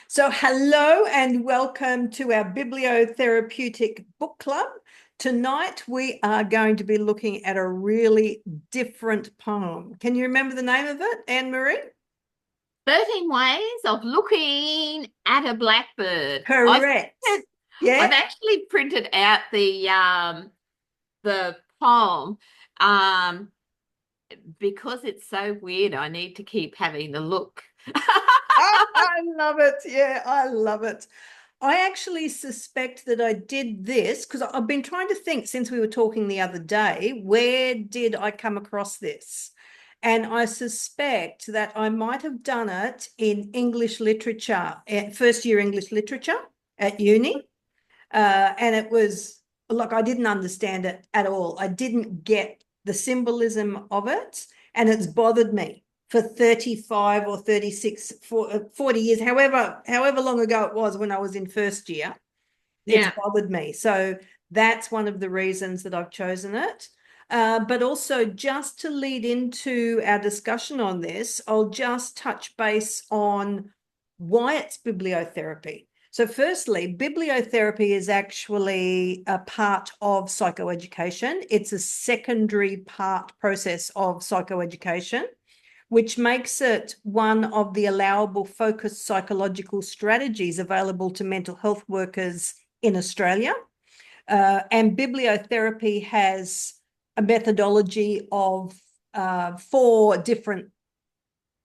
So, hello and welcome to our Bibliotherapeutic Book Club. Tonight, we are going to be looking at a really different poem. Can you remember the name of it, Anne Marie? 13 ways of looking at a blackbird. Correct. I've Yeah. actually printed out the poem um because it's so weird. I need to keep having a look. I love it. Yeah, I love it. I actually suspect that I did this because I've been trying to think since we were talking the other day, where did I come across this? And I suspect that I might have done it in English literature, first year English literature at uni. And it was, look, I didn't understand it at all. I didn't get the symbolism of it. And it's bothered me for 35 or 36, 40 years, however long ago it was when I was in first year. It's Yeah. bothered me. So that's one of the reasons that I've chosen it. But also, just to lead into our discussion on this, I'll just touch base on why it's bibliotherapy. So, firstly, bibliotherapy is actually a part of psychoeducation. It's a secondary part process of psychoeducation, which makes it one of the allowable focused psychological strategies available to mental health workers in Australia. And bibliotherapy has a methodology of four different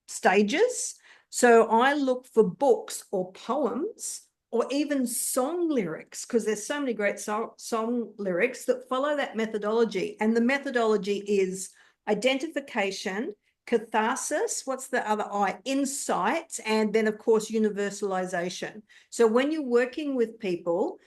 stages. So I look for books or poems or even song lyrics, because there's so many great song lyrics that follow that methodology. And the methodology is identification, catharsis, what's the other I? Insight, and then, of course, universalization. So when you're working with people,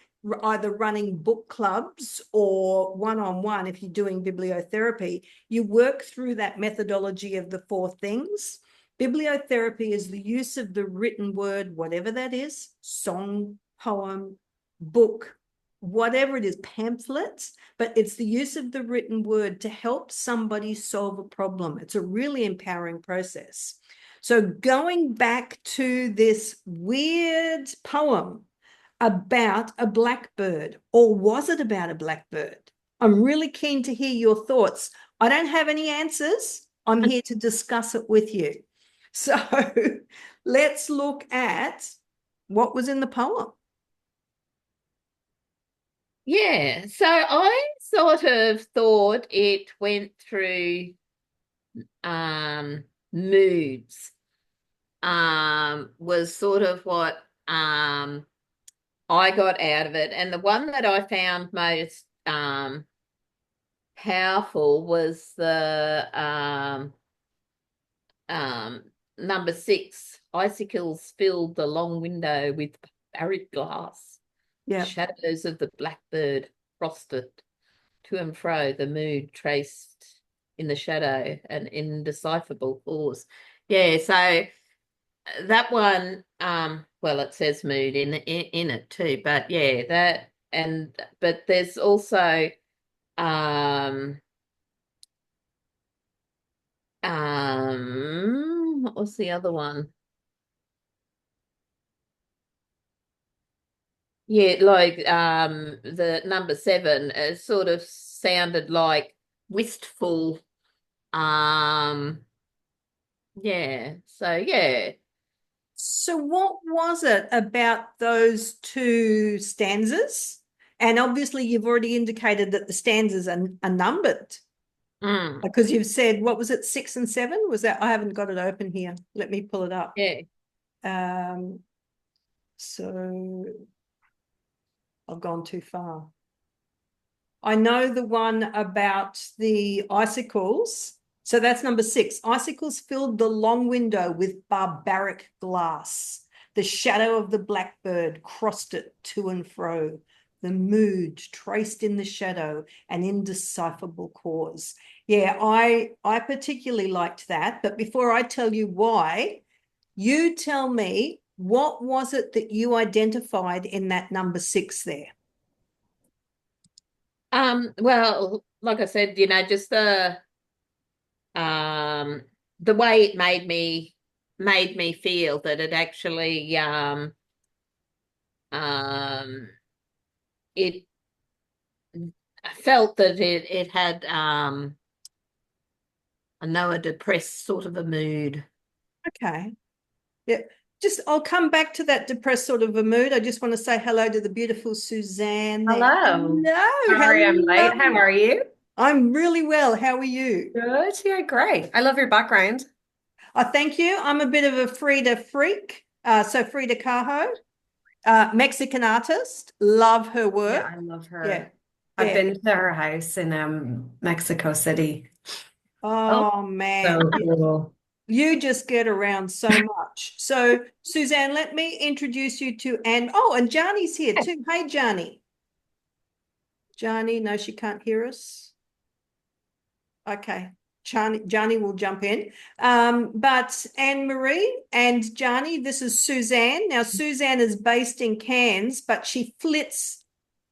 either running book clubs or one-on-one, if you're doing bibliotherapy, you work through that methodology of the four things. Bibliotherapy is the use of the written word, whatever that is, song, poem, book, whatever it is, pamphlets, but it's the use of the written word to help somebody solve a problem. It's a really empowering process. So going back to this weird poem about a blackbird, or was it about a blackbird? I'm really keen to hear your thoughts. I don't have any answers. I'm here to discuss it with you. So let's look at what was in the poem. Yeah. So I sort of thought it went through um moods. Was sort of what I got out of it. And the one that I found most powerful was the um, number 6. Icicles filled the long window with buried glass. Yeah. Shadows of the blackbird frosted to and fro, the mood traced in the shadow, an indecipherable cause. Yeah, so that one, well, it says mood in it too, but yeah, that and but there's also um what was the other one? Yeah, like the number 7 sort of sounded like wistful. Um yeah, so yeah. So what was it about those two stanzas? And obviously you've already indicated that the stanzas are numbered Mm, because you've said, what was it, 6 and 7? Was that, I haven't got it open here. Let me pull it up. yeah. Um, so I've gone too far. I know the one about the icicles. So that's number 6. Icicles filled the long window with barbaric glass. The shadow of the blackbird crossed it to and fro. The mood traced in the shadow, an indecipherable cause. Yeah, I particularly liked that. But before I tell you why, you tell me, what was it that you identified in that number 6 there? Well, like I said, just um the way it made me made me feel that it actually um it I felt that it had I know a depressed sort of a mood. Okay. Yeah. Just I'll come back to that depressed sort of a mood. I just want to say hello to the beautiful Suzanne there. Hello. Hello, Sorry I'm late. How hello. are you? I'm really well. How are you? Good. Yeah, great. I love your background. I thank you. I'm a bit of a Frida freak. So Frida Kahlo, Mexican artist. Love her Yeah, work. I love Yeah. her. I've Yeah. been to her house in Mexico City. Oh, Oh man. So cool. You just get around so much. So, Suzanne, let me introduce you to Anne. Oh, and Jani's here too. Hey, Jani. Jani, no, she can't hear us. Okay. Jani will jump in. But Anne Marie and Jani, this is Suzanne. Now, Suzanne is based in Cairns, but she flits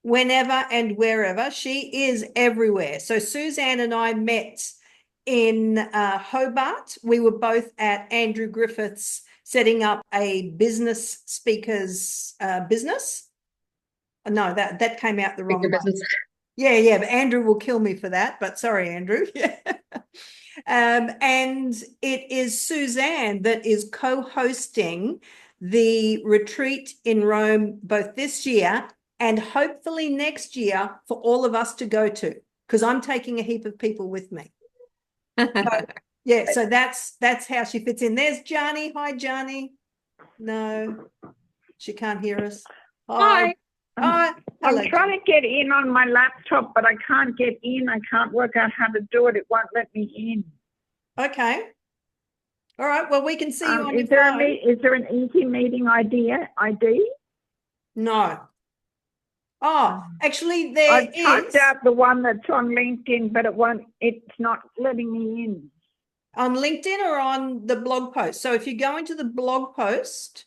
whenever and wherever. She is everywhere. So, Suzanne and I met in Hobart. We were both at Andrew Griffith's setting up a business speakers business. No, that came out the Pick wrong your month. business. Yeah, but Andrew will kill me for that. But sorry, Andrew. Yeah. And it is Suzanne that is co-hosting the retreat in Rome both this year and hopefully next year for all of us to go to, because I'm taking a heap of people with me. So, yeah, so that's how she fits in. There's Johnny. Hi, Johnny. No, she can't hear us. Hi. Hi. Hi. I'm Hello. trying to get in on my laptop, but I can't get in. I can't work out how to do it. It won't let me in. Okay. All right. Well, we can see you on your Is there phone. is there an easy meeting ID? No. Oh, actually, there I've typed is out the one that's on LinkedIn, but it's not letting me in. on LinkedIn or on the blog post. So if you go into the blog post,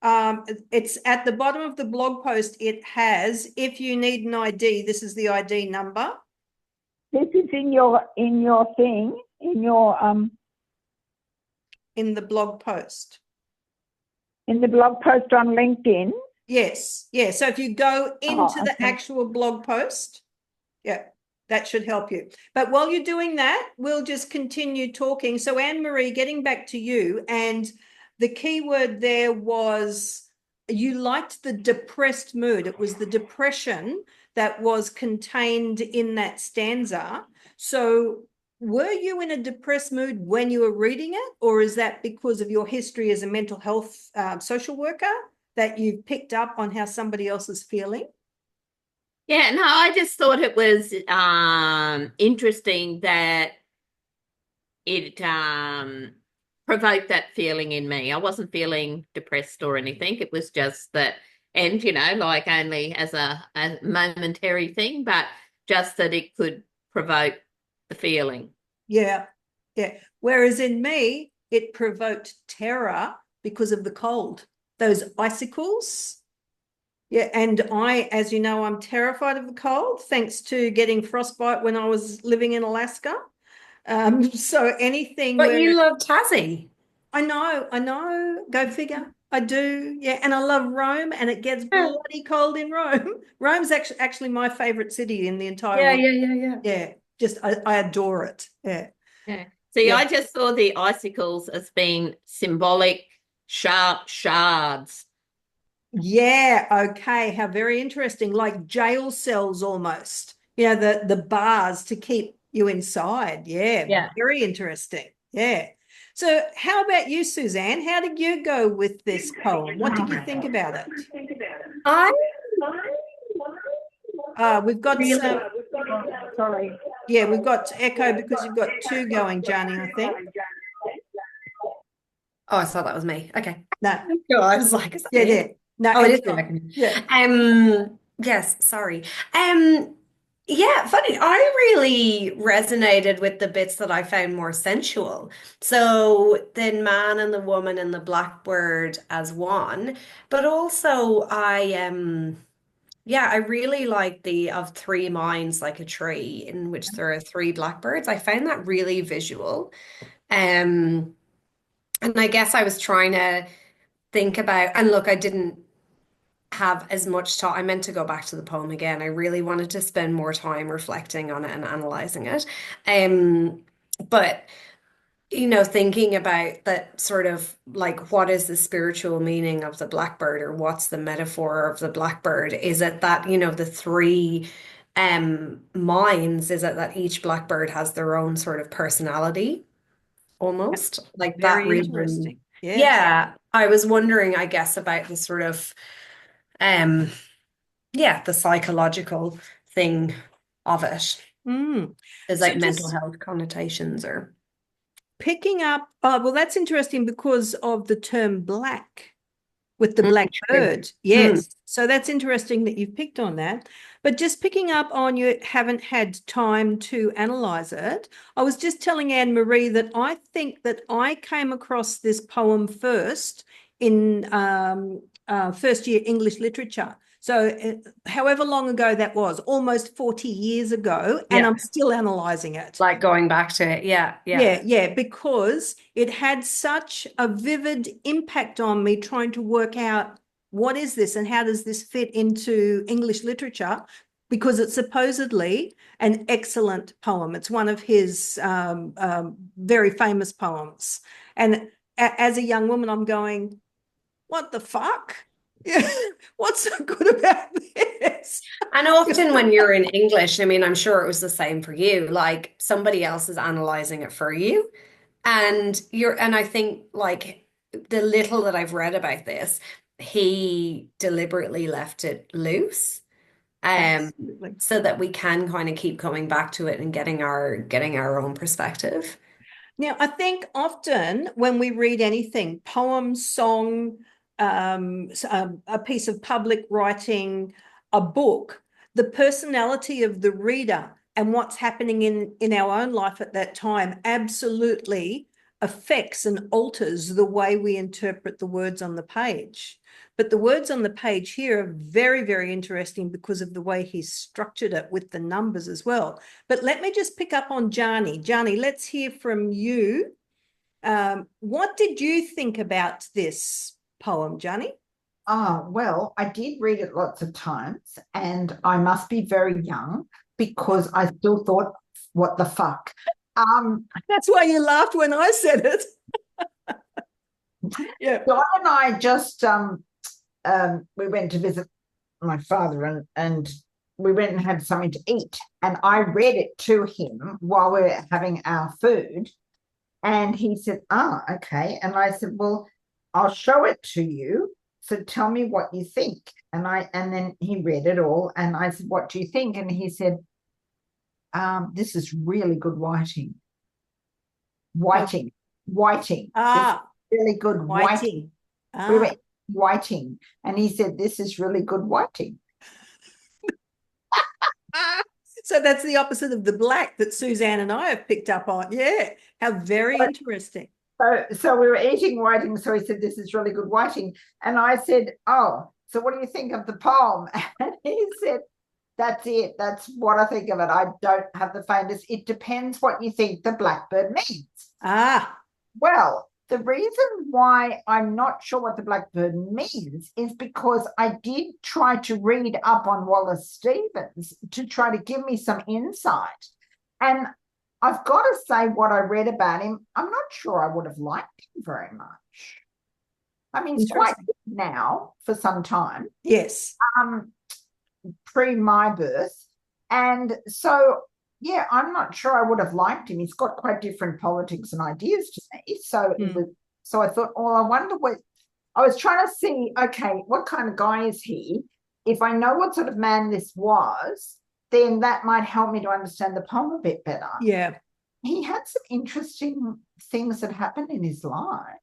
it's at the bottom of the blog post. It has, if you need an ID, this is the ID number This is in your thing, in the blog post. in the blog post on LinkedIn. Yes. Yeah. So if you go Oh, into the okay. actual blog post, yeah, that should help you. But while you're doing that, we'll just continue talking. So, Anne Marie, getting back to you, and the key word there was you liked the depressed mood. It was the depression that was contained in that stanza. So, were you in a depressed mood when you were reading it, or is that because of your history as a mental health social worker that you've picked up on how somebody else is feeling? yeah, no, I just thought it was interesting that it provoked that feeling in me. I wasn't feeling depressed or anything. It was just that, and like only as a momentary thing, but just that it could provoke the feeling. Yeah, yeah. Whereas in me, it provoked terror because of the cold, those icicles. Yeah, and as you know, I'm terrified of the cold, thanks to getting frostbite when I was living in Alaska. So anything But where you love Tassie. I know, go figure. I do, yeah, and I love Rome, and it gets Yeah, bloody cold in Rome. Rome's actually my favorite city in the entire yeah, world. yeah, yeah, yeah. Yeah, just I adore it. Yeah, Yeah. See, yeah. I just saw the icicles as being symbolic, sharp shards. Yeah, okay. How very interesting. Like jail cells almost. The bars to keep you inside. Yeah, Yeah. very interesting. Yeah. So how about you, Suzanne? How did you go with this poem? What did you think about it? I We've got really, some, Sorry. yeah, we've got echo because you've got two going, Johnny, I think. oh, I thought that was me. Okay. No, No, I was like, is that yeah, me? yeah. No, Oh, it it's is me. not. I can. Yeah. Yes, sorry. Um, yeah, funny. I really resonated with the bits that I found more sensual. So the man and the woman and the blackbird as one, but also I really like the of three minds like a tree in which there are three blackbirds. I found that really visual. Um And I guess I was trying to think about, and look, I didn't have as much time. I meant to go back to the poem again. I really wanted to spend more time reflecting on it and analyzing it. Um, but thinking about that sort of like what is the spiritual meaning of the blackbird, or what's the metaphor of the blackbird? Is it that, the three minds, is it that each blackbird has their own sort of personality almost? Like that Very reason. interesting. Yes. Yeah, I was wondering, I guess, about the sort of um the psychological thing of it. Mm. There's So like mental just health connotations or picking up, well, that's interesting because of the term black with the Mm, black true. bird. Yes. So that's interesting that you've picked on that. But just picking up on you haven't had time to analyze it. I was just telling Anne Marie that I think that I came across this poem first in first year English literature. So however long ago that was, almost 40 years ago, and Yeah. I'm still analyzing it. Like going back to it. Yeah, yeah. Yeah, because it had such a vivid impact on me trying to work out what is this and how does this fit into English literature, because it's supposedly an excellent poem. It's one of his very famous poems. And as a young woman, I'm going, what the fuck? Yeah, what's so good about this? And often when you're in English, I mean, I'm sure it was the same for you, like somebody else is analyzing it for you. And I think like the little that I've read about this, he deliberately left it loose, Absolutely. so that we can kind of keep coming back to it and getting our own perspective. Now, I think often when we read anything, poem, song, a piece of public writing, a book, the personality of the reader and what's happening in our own life at that time absolutely affects and alters the way we interpret the words on the page. But the words on the page here are very, very interesting because of the way he's structured it with the numbers as well. But let me just pick up on Jani. Jani, let's hear from you. What did you think about this poem, Jani? Well, I did read it lots of times, and I must be very young because I still thought, what the fuck? That's why you laughed when I said it. Yeah. Don and I just we went to visit my father, and we went and had something to eat, and I read it to him while we were having our food, and he said, okay. And I said, well, I'll show it to you, so tell me what you think. And then he read it all, and I said, what do you think? And he said, this is really good writing. Whiting. Really good whiting. We were whiting, and he said, this is really good whiting. So that's the opposite of the black that Suzanne and I have picked up on. Yeah, how very interesting. So we were eating whiting, so he said, this is really good whiting. And I said, oh, so what do you think of the poem? And he said, that's it. That's what I think of it. I don't have the faintest. It depends what you think the blackbird means. Well, the reason why I'm not sure what the blackbird means is because I did try to read up on Wallace Stevens to try to give me some insight. And I've got to say, what I read about him, I'm not sure I would have liked him very much. I mean, he's quite good now for some time. Yes. Pre my birth. And so, yeah, I'm not sure I would have liked him. He's got quite different politics and ideas to me. So so I thought, oh, I wonder what, I was trying to see, okay, what kind of guy is he? If I know what sort of man this was, then that might help me to understand the poem a bit better. Yeah. He had some interesting things that happened in his life.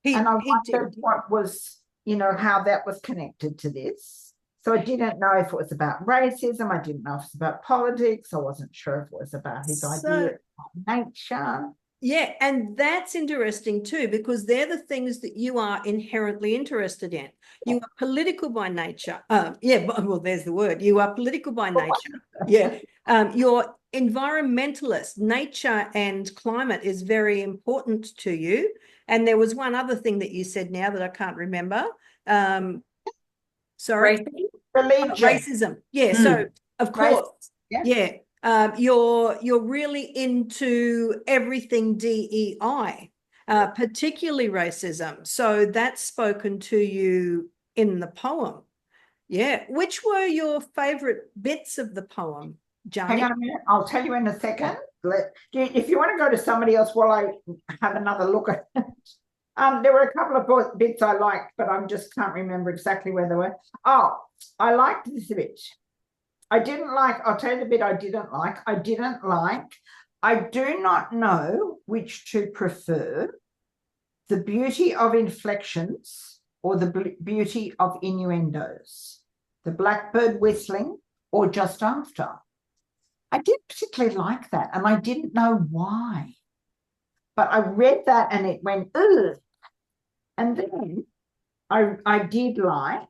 And I wondered what was, how that was connected to this. So I didn't know if it was about racism. I didn't know if it was about politics. I wasn't sure if it was about his idea of nature. Yeah, and that's interesting too, because they're the things that you are inherently interested in. You are political by nature. Well, there's the word. You are political by nature. Yeah. You're environmentalist. Nature and climate is very important to you. And there was one other thing that you said now that I can't remember. Sorry. Religion. Racism. Yeah. So of course, Yeah. you're really into everything DEI, particularly racism. So that's spoken to you in the poem. Yeah. Which were your favorite bits of the poem, Johnny? Hang on a minute. I'll tell you in a second. If you want to go to somebody else while I have another look at it. There were a couple of bits I liked, but I just can't remember exactly where they were. Oh, I liked this bit. I didn't like, I'll tell you the bit I didn't like. I do not know which to prefer, the beauty of inflections or the beauty of innuendos, the blackbird whistling or just after. I didn't particularly like that, and I didn't know why. But I read that and it went, ugh. And then I did like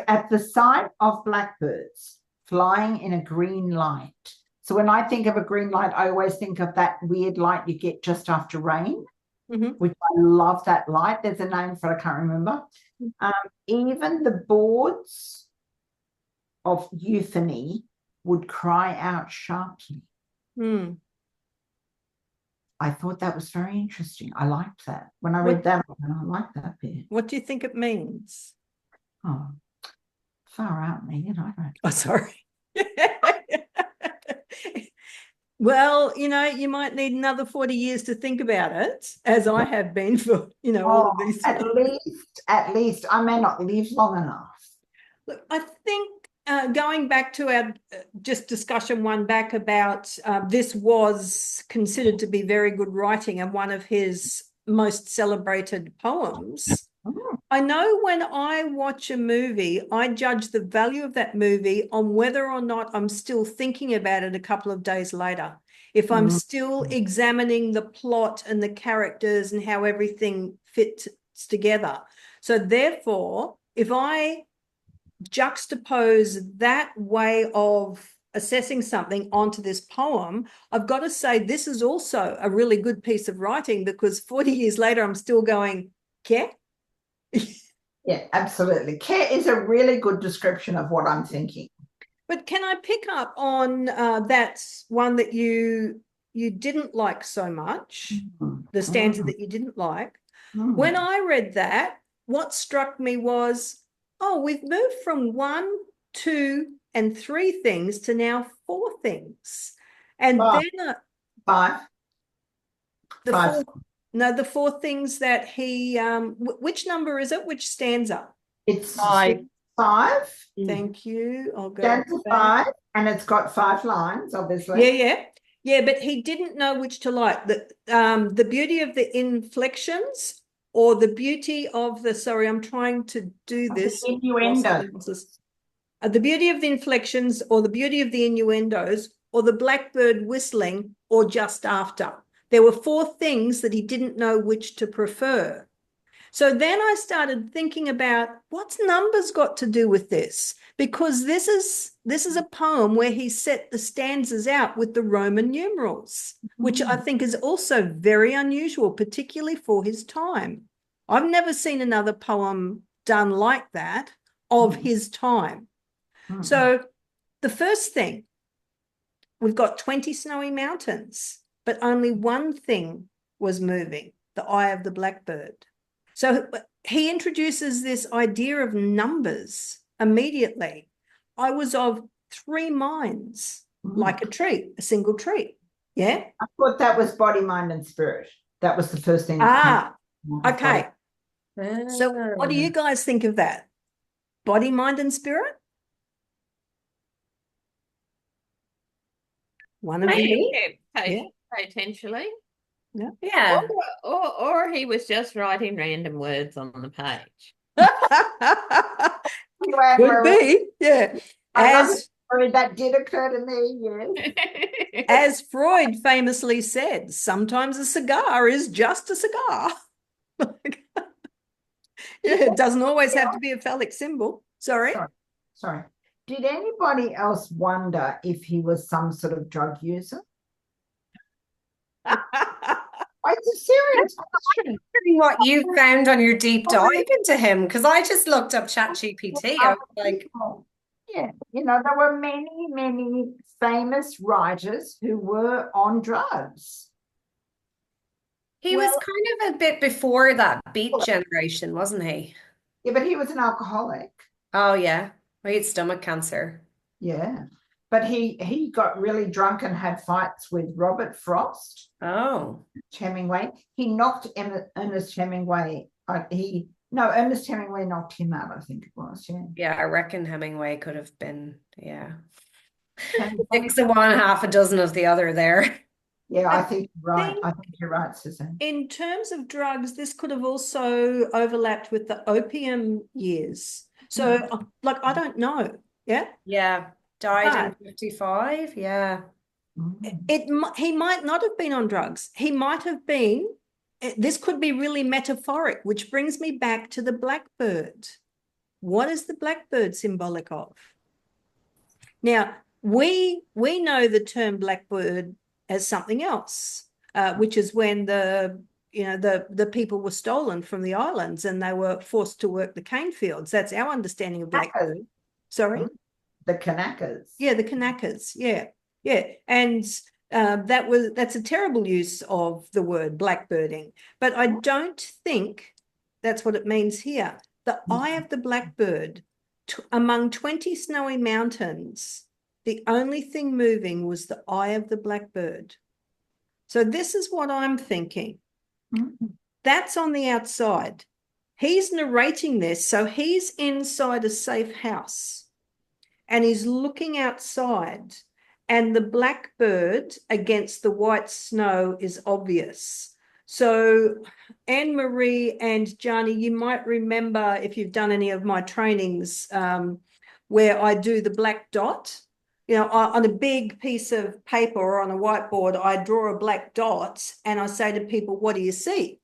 at the sight of blackbirds flying in a green light. So when I think of a green light, I always think of that weird light you get just after rain, which I love that light. There's a name for it, I can't remember. Even the boards of euphony would cry out sharply. I thought that was very interesting. I liked that. When I read that, I liked that bit. What do you think it means? Oh, far out, Megan. I don't. Oh, sorry. Well, you might need another 40 years to think about it, as I have been for, all of these. At least I may not live long enough. Look, I think going back to our just discussion one back about this was considered to be very good writing and one of his most celebrated poems. I know when I watch a movie, I judge the value of that movie on whether or not I'm still thinking about it a couple of days later. If I'm still examining the plot and the characters and how everything fits together. So therefore, if I juxtapose that way of assessing something onto this poem, I've got to say this is also a really good piece of writing, because 40 years later, I'm still going, care? Yeah, absolutely. Care is a really good description of what I'm thinking. But can I pick up on that one that you didn't like so much, the stanza that you didn't like? When I read that, what struck me was, we've moved from 1, 2, and 3 things to now 4 things. And then five. The 4 things that he, which number is it? Which stanza? It's 5. Thank you. I'll go stanza 5, and it's got 5 lines, obviously. Yeah, but he didn't know which to like. The beauty of the inflections or the beauty of the, sorry, I'm trying to do this. Innuendos. The beauty of the inflections or the beauty of the innuendos or the blackbird whistling or just after. There were 4 things that he didn't know which to prefer. So then I started thinking about what's numbers got to do with this? Because this is a poem where he set the stanzas out with the Roman numerals, which I think is also very unusual, particularly for his time. I've never seen another poem done like that of his time. So the first thing, we've got 20 snowy mountains, but only one thing was moving, the eye of the blackbird. So he introduces this idea of numbers immediately. I was of 3 minds, like a tree, a single tree. Yeah. I thought that was body, mind, and spirit. That was the first thing. Okay. So what do you guys think of that? Body, mind, and spirit? One of you? Potentially. Yeah. Or he was just writing random words on the page. Could be, yeah. That did occur to me, yes. As Freud famously said, sometimes a cigar is just a cigar. It doesn't always have to be a phallic symbol. Sorry. Sorry. Did anybody else wonder if he was some sort of drug user? It's a serious question. What you found on your deep dive into him, because I just looked up ChatGPT. I was like, yeah, there were many, many famous writers who were on drugs. he was kind of a bit before that Beat generation, wasn't he? Yeah, but he was an alcoholic. Oh, yeah. He had stomach cancer. Yeah. But he got really drunk and had fights with Robert Frost. Oh. Hemingway. He knocked Ernest Hemingway. Ernest Hemingway knocked him out, I think it was. Yeah. Yeah, I reckon Hemingway could have been, 6 of one, half a dozen of the other there. Yeah, I think you're right. I think you're right, Suzanne. In terms of drugs, this could have also overlapped with the opium years. So, I don't know. Yeah. Yeah. Died in 55. Yeah. He might not have been on drugs. He might have been. This could be really metaphoric, which brings me back to the blackbird. What is the blackbird symbolic of? Now, we know the term blackbird as something else, which is when the people were stolen from the islands and they were forced to work the cane fields. That's our understanding of blackbird. Sorry? The Kanakas. Yeah, the Kanakas. Yeah. And that's a terrible use of the word blackbirding, but I don't think that's what it means here. The eye of the blackbird, among 20 snowy mountains, the only thing moving was the eye of the blackbird. So this is what I'm thinking. That's on the outside. He's narrating this, so he's inside a safe house and he's looking outside, and the blackbird against the white snow is obvious. So Anne-Marie and Johnny, you might remember if you've done any of my trainings where I do the black dot. On a big piece of paper or on a whiteboard, I draw a black dot and I say to people, what do you see?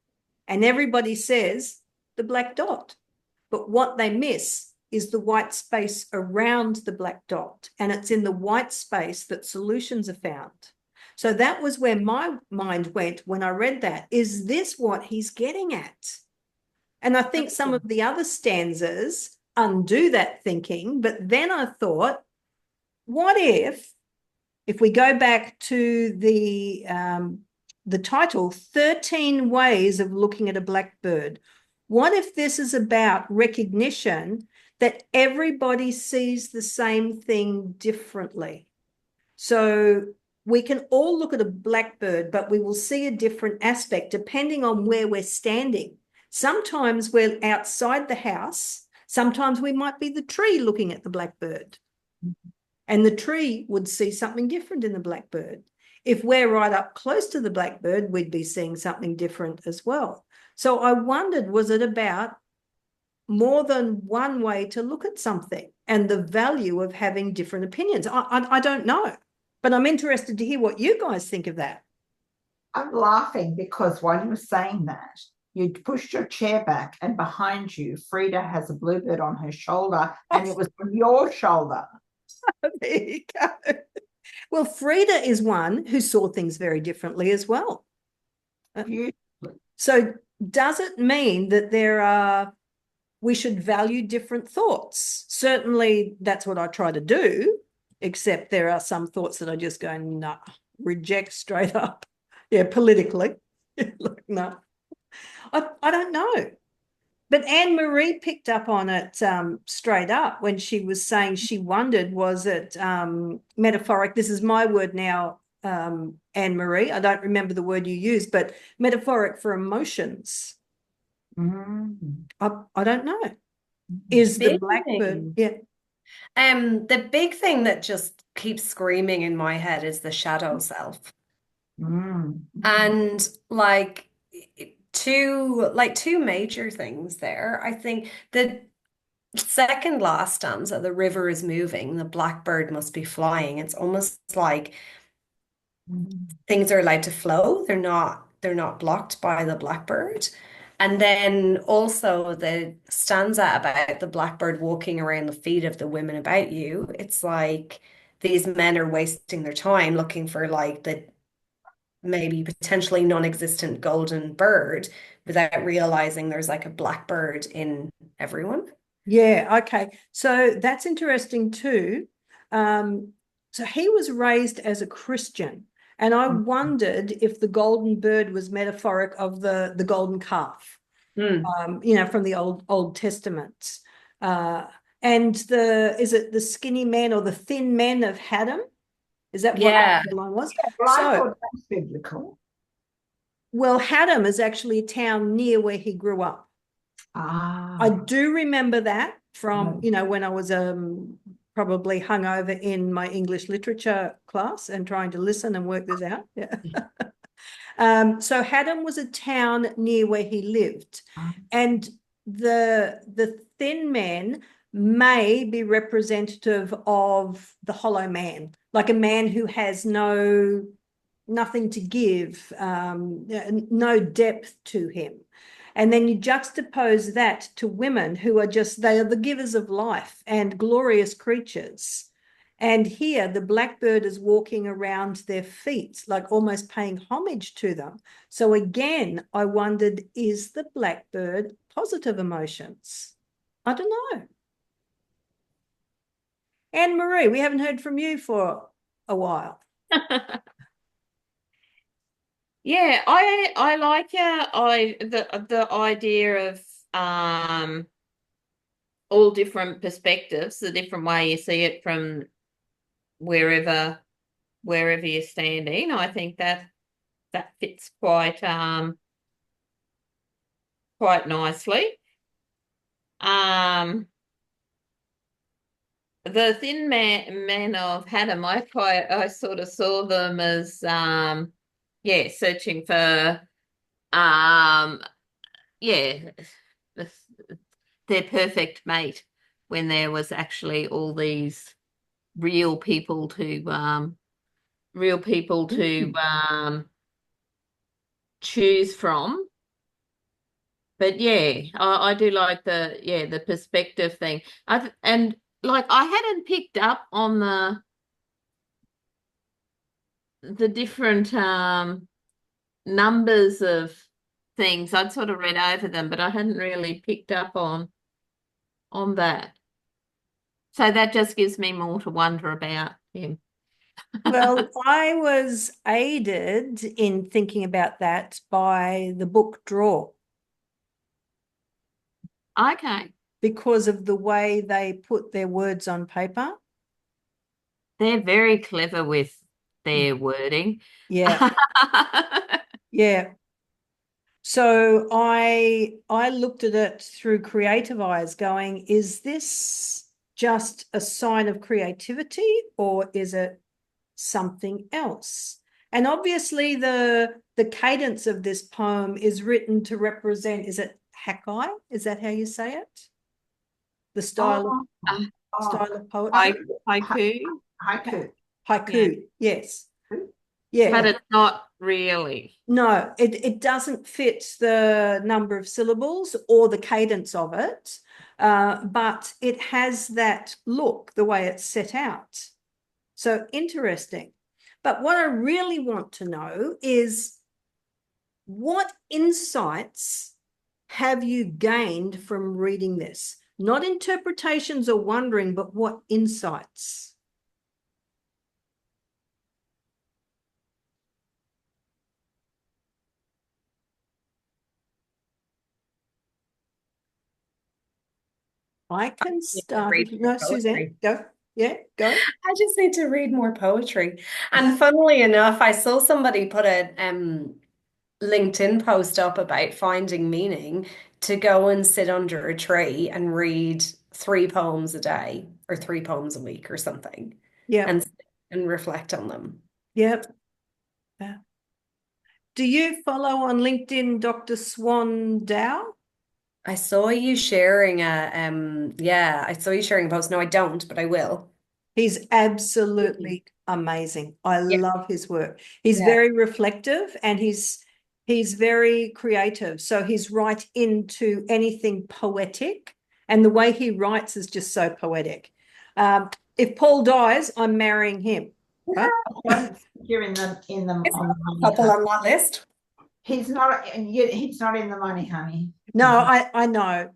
And everybody says the black dot. But what they miss is the white space around the black dot. And it's in the white space that solutions are found. So that was where my mind went when I read that. Is this what he's getting at? And I think some of the other stanzas undo that thinking. But then I thought, what if we go back to the title, 13 Ways of Looking at a Blackbird? What if this is about recognition that everybody sees the same thing differently? So we can all look at a blackbird, but we will see a different aspect depending on where we're standing. Sometimes we're outside the house. Sometimes we might be the tree looking at the blackbird. And the tree would see something different in the blackbird. If we're right up close to the blackbird, we'd be seeing something different as well. So I wondered, was it about more than one way to look at something and the value of having different opinions? I don't know, but I'm interested to hear what you guys think of that. I'm laughing because while you were saying that, you pushed your chair back and behind you, Frida has a bluebird on her shoulder and it was on your shoulder. There you go. Well, Frida is one who saw things very differently as well. So does it mean that we should value different thoughts? Certainly that's what I try to do, except there are some thoughts that I just go, nah, reject straight up. Yeah, politically. Like, no. I don't know. But Anne-Marie picked up on it straight up when she was saying she wondered, was it metaphoric? This is my word now, Anne-Marie. I don't remember the word you used, but metaphoric for emotions. I don't know. Is the blackbird? Yeah. The big thing that just keeps screaming in my head is the shadow self. And two major things there. I think the second last stanza, the river is moving, the blackbird must be flying. It's almost like things are allowed to flow. They're not blocked by the blackbird. And then also the stanza about the blackbird walking around the feet of the women about you. It's like these men are wasting their time looking for like the maybe potentially non-existent golden bird without realizing there's like a blackbird in everyone. Yeah, okay. So that's interesting too. So he was raised as a Christian, and I wondered if the golden bird was metaphoric of the golden calf, from the Old Testament. And is it the skinny men or the thin men of Haddam? Is that what Yeah. the line was? Well, I So, thought that's biblical. well, Haddam is actually a town near where he grew up. I do remember that from, when I was probably hungover in my English literature class and trying to listen and work this out. Yeah. So Haddam was a town near where he lived, and the thin man may be representative of the hollow man, like a man who has nothing to give, no depth to him. And then you juxtapose that to women who are they are the givers of life and glorious creatures. And here the blackbird is walking around their feet, like almost paying homage to them. So again, I wondered, is the blackbird positive emotions? I don't know. Anne Marie, we haven't heard from you for a while. Yeah, I like the idea of all different perspectives, the different way you see it from wherever you're standing. I think that fits quite nicely. The thin men of Haddam, I sort of saw them as searching for their perfect mate, when there was actually all these real people to choose from. But yeah, I do like the perspective thing. And like I hadn't picked up on the different numbers of things. I'd sort of read over them, but I hadn't really picked up on that. So that just gives me more to wonder about him. Well, I was aided in thinking about that by the book Draw, Okay. because of the way they put their words on paper. They're very clever with their wording. Yeah. Yeah. So I looked at it through creative eyes, going, is this just a sign of creativity or is it something else? And obviously the cadence of this poem is written to represent, is it Hakai? Is that how you say it? The style of poetry? Haiku. Haiku. Haiku, yes. Yeah. But it's not really. No, it doesn't fit the number of syllables or the cadence of it, but it has that look, the way it's set out. So interesting. But what I really want to know is, what insights have you gained from reading this? Not interpretations or wondering, but what insights? I can start. No, Suzanne, go. Yeah, go. I just need to read more poetry. And funnily enough, I saw somebody put a LinkedIn post up about finding meaning to go and sit under a tree and read 3 poems a day or 3 poems a week or something. Yeah. And reflect on them. Yep. Yeah. Do you follow on LinkedIn Dr. Swan Dow? I saw you sharing I saw you sharing a post. No, I don't, but I will. He's absolutely amazing. I love his work. He's Yeah. very reflective, and He's very creative. So he's right into anything poetic. And the way he writes is just so poetic. If Paul dies, I'm marrying him. Right? Don't think you're in the on the money, Couple honey. on that list. He's not in the money, honey. No, I know.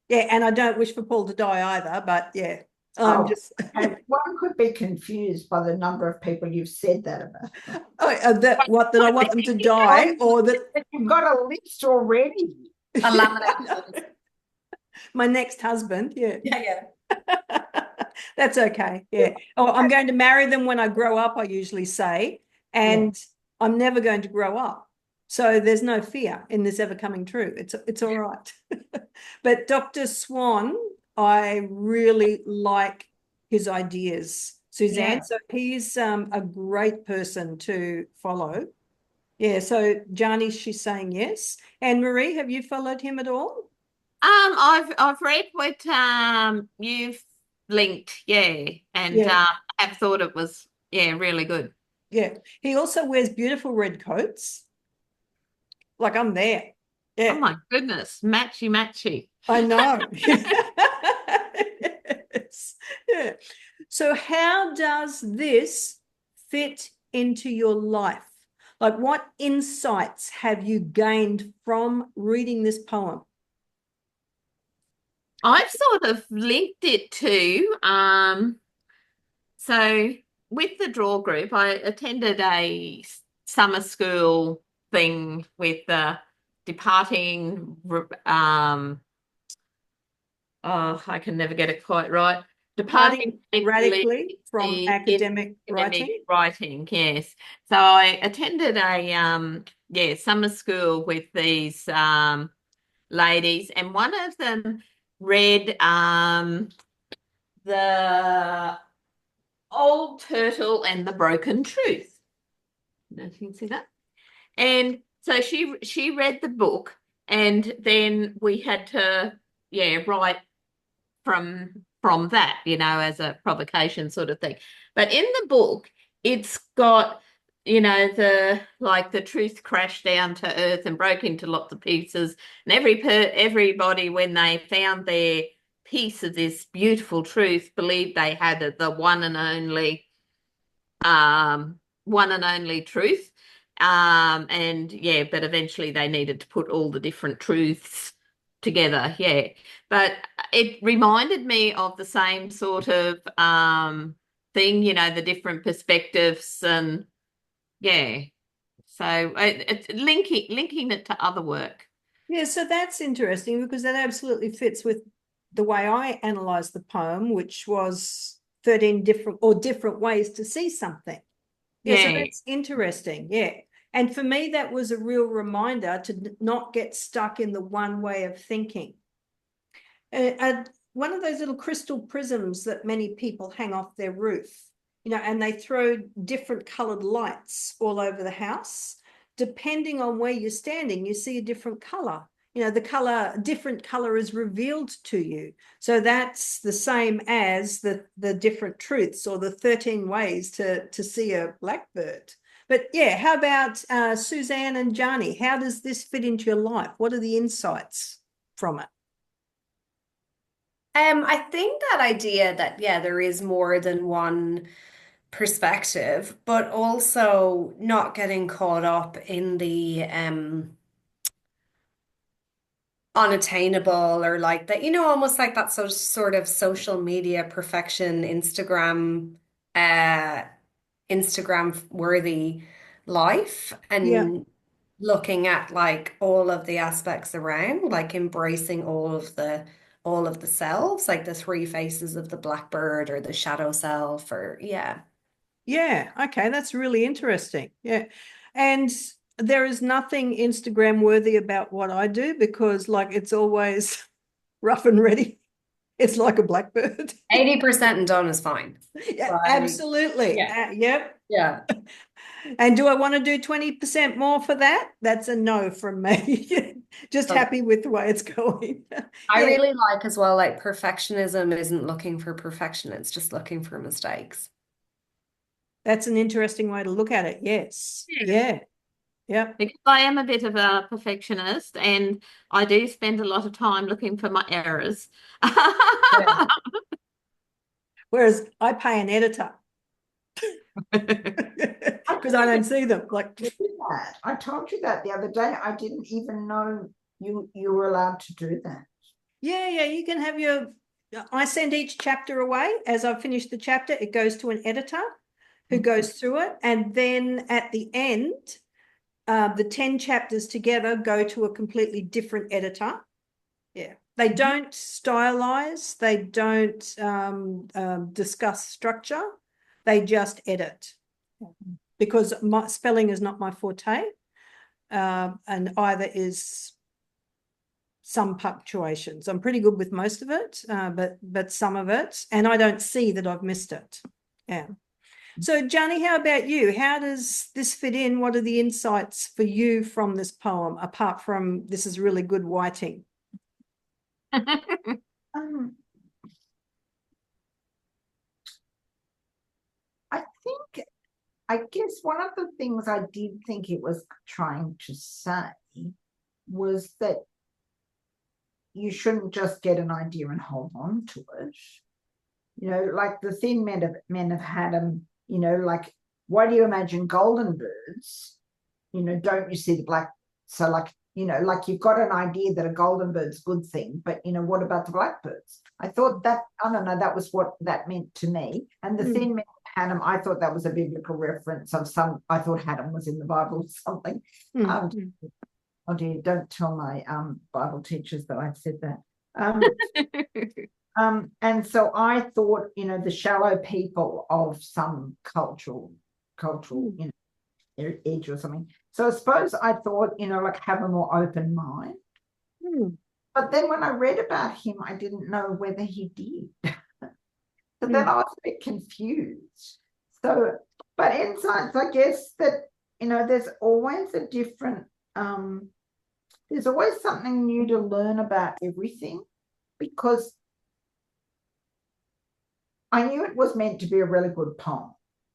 Yeah, and I don't wish for Paul to die either, but yeah. I'm just And one could be confused by the number of people you've said that about. that I want them to die, or that You've got a list already. A laminate. my next husband, yeah. Yeah. That's okay. Yeah. Oh, I'm going to marry them when I grow up, I usually say, and I'm never going to grow up. So there's no fear in this ever coming true. It's all right. But Dr. Swan, I really like his ideas, Suzanne. Yeah. So he's a great person to follow. Yeah. So Jani, she's saying yes. And Marie, have you followed him at all? I've read what you've linked, and have thought it was really good. Yeah. He also wears beautiful red coats. Like I'm there. Yeah. Oh my goodness, matchy. I know. Yes. Yeah. So how does this fit into your life? Like what insights have you gained from reading this poem? I've sort of linked it to so with the draw group, I attended a summer school thing with departing I can never get it quite right. Departing radically from academic writing, yes. So I attended a summer school with these ladies, and one of them read The Old Turtle and the Broken Truth. Don't you see that? And so she read the book, and then we had to write from that, as a provocation sort of thing. But in the book, it's got, the truth crashed down to earth and broke into lots of pieces. And everybody, when they found their piece of this beautiful truth, believed they had the one and only truth. But eventually they needed to put all the different truths together. Yeah. But it reminded me of the same sort of thing, the different perspectives, and so it's linking it to other work. Yeah, so that's interesting because that absolutely fits with the way I analysed the poem, which was 13 different ways to see something. Yeah, so that's interesting. Yeah. And for me, that was a real reminder to not get stuck in the one way of thinking. One of those little crystal prisms that many people hang off their roof, and they throw different coloured lights all over the house. Depending on where you're standing, you see a different colour. Different colour is revealed to you. So that's the same as the different truths, or the 13 ways to see a blackbird. But yeah, how about Suzanne and Jani? How does this fit into your life? What are the insights from it? I think that idea that, there is more than one perspective, but also not getting caught up in the unattainable, or like that, almost like that sort of social media perfection, Instagram worthy life, and looking at like all of the aspects around, like embracing all of the selves, like the three faces of the blackbird, or the shadow self, or okay, that's really interesting. And there is nothing Instagram worthy about what I do, because like it's always rough and ready. It's like a blackbird. 80% and done is fine. Yeah, absolutely. Yep. Yeah. And do I want to do 20% more for that? That's a no from me. Just happy with the way it's going. I really like as well, like perfectionism isn't looking for perfection. It's just looking for mistakes. That's an interesting way to look at it. Yes. Yeah. Yep. Because I am a bit of a perfectionist and I do spend a lot of time looking for my errors. Yeah. Whereas I pay an editor because I don't see them. Like, Do that. I told you that the other day. I didn't even know you were allowed to do that. yeah, you can have your. I send each chapter away. As I finish the chapter, it goes to an editor who goes through it, and then at the end, the 10 chapters together go to a completely different editor. Yeah, they don't stylize, they don't discuss structure, they just edit, because my spelling is not my forte, and either is some punctuations. I'm pretty good with most of it, but some of it, and I don't see that I've missed it. Yeah. So, Johnny, how about you? How does this fit in? What are the insights for you from this poem, apart from this is really good writing? Um, I guess one of the things I did think it was trying to say was that you shouldn't just get an idea and hold on to it. You know, like the thin men have had them, you know, like, why do you imagine golden birds? You know, don't you see the black? So like, you know, like you've got an idea that a golden bird's a good thing, but you know, what about the blackbirds? I thought that, I don't know, that was what that meant to me. And the thin men had them, I thought that was a biblical reference of some, I thought Haddam was in the Bible or something. Oh dear, don't tell my Bible teachers that I've said that. And so I thought, you know, the shallow people of some cultural, you know, edge or something. So I suppose I thought, you know, like have a more open mind. But then when I read about him, I didn't know whether he did. So then I was a bit confused. So, but insights, I guess that, you know, there's always a different, there's always something new to learn about everything, because I knew it was meant to be a really good poem,